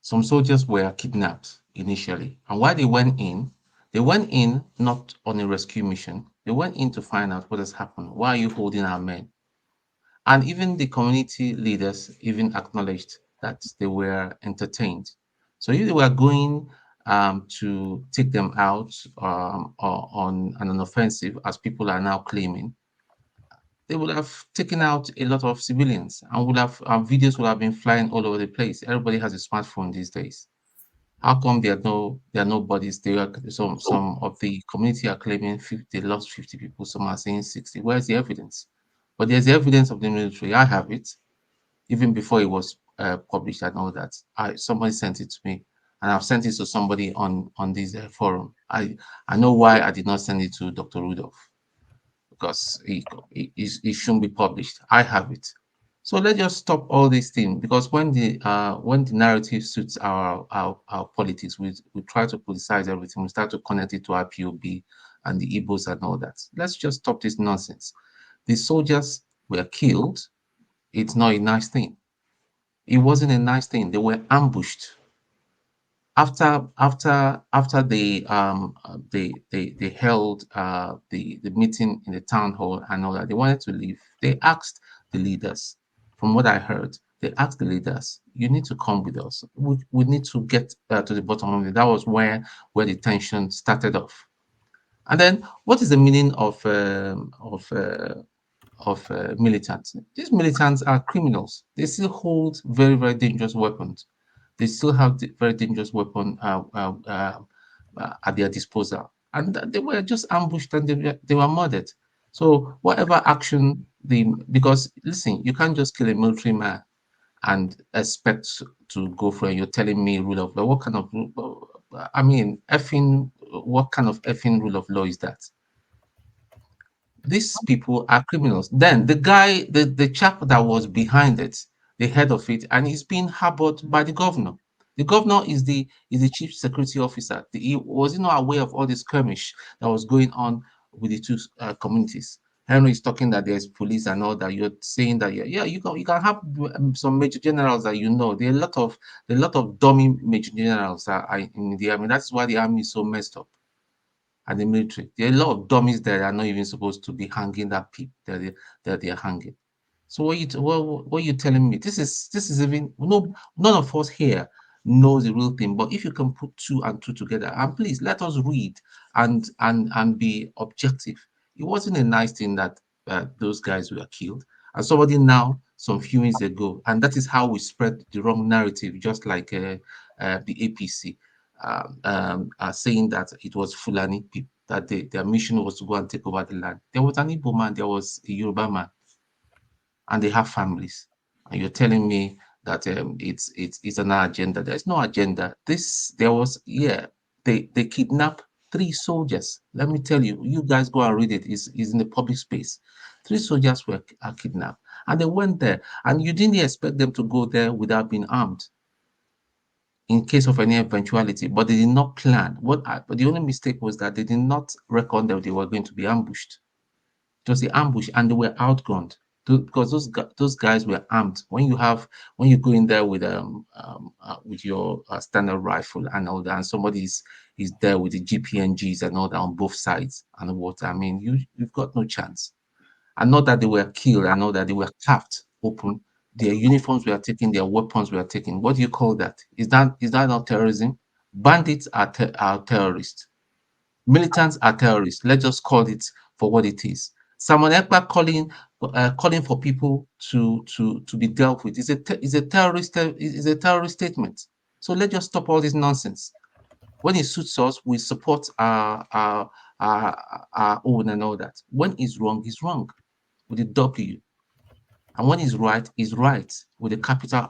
some soldiers were kidnapped initially. And while they went in not on a rescue mission. They went in to find out what has happened. Why are you holding our men? And even the community leaders even acknowledged that they were entertained. So if they were going to take them out or on an offensive, as people are now claiming, they would have taken out a lot of civilians and would have videos would have been flying all over the place. Everybody has a smartphone these days. How come there are no bodies? Some of the community are claiming 50, they lost 50 people. Some are saying 60. Where's the evidence? But there's the evidence of the military. I have it even before it was published and all that. Somebody sent it to me, and I've sent it to somebody on this forum. I know why I did not send it to Dr. Rudolph, because it shouldn't be published. I have it. So let's just stop all these things, because when the narrative suits our politics, we try to politicize everything. We start to connect it to IPOB and the Igbos and all that. Let's just stop this nonsense. The soldiers were killed. It's not a nice thing. It wasn't a nice thing. They were ambushed. After they held the meeting in the town hall and all that, they wanted to leave. They asked the leaders, from what I heard, they asked the leaders, you need to come with us. We need to get to the bottom of it. That was where the tension started off. And then, what is the meaning of militants? These militants are criminals. They still hold very, very dangerous weapons. They still have the very dangerous weapon at their disposal. And they were just ambushed and they were murdered. So whatever action because listen, you can't just kill a military man and expect to go for it. You're telling me rule of law. What kind of, I mean, what kind of effing rule of law is that? These people are criminals. Then the guy, the chap that was behind it, the head of it, and he's being harbored by the governor. The governor is the chief security officer. He was not aware of all the skirmish that was going on with the two communities. Henry is talking that there's police and all that. You're saying that yeah, you can have some major generals that you know. There are a lot of dummy major generals that are in the army. That's why the army is so messed up, and the military. There are a lot of dummies there that are not even supposed to be hanging that peep that they're hanging. So what are you telling me? This is even no none of us here knows the real thing. But if you can put two and two together, and please let us read and be objective. It wasn't a nice thing that those guys were killed. And somebody now, some few minutes ago, and that is how we spread the wrong narrative, just like the APC saying that it was Fulani people, that their mission was to go and take over the land. There was an Igbo man, there was a Yoruba man, and they have families. And you're telling me that it's an agenda. There's no agenda. There was, yeah, they kidnapped three soldiers. Let me tell you, you guys go and read it. It's in the public space. Three soldiers are kidnapped, and they went there, and you didn't expect them to go there without being armed in case of any eventuality, but they did not plan. But the only mistake was that they did not reckon that they were going to be ambushed. It was the ambush, and they were outgunned because those guys were armed. When you go in there with your standard rifle and all that, and somebody is there with the GPNGs and all that on both sides and what I mean, you've got no chance. And not that they were killed, and not that they were capped open. Their uniforms were taken, their weapons were taken. What do you call that? Is that not terrorism? Bandits are terrorists. Militants are terrorists. Let's just call it for what it is. Simon Ekpa calling for people to be dealt with is a terrorist statement. So let's just stop all this nonsense. When it suits us, we support our own and all that. When it's wrong, it's wrong with a W. And when it's right with a capital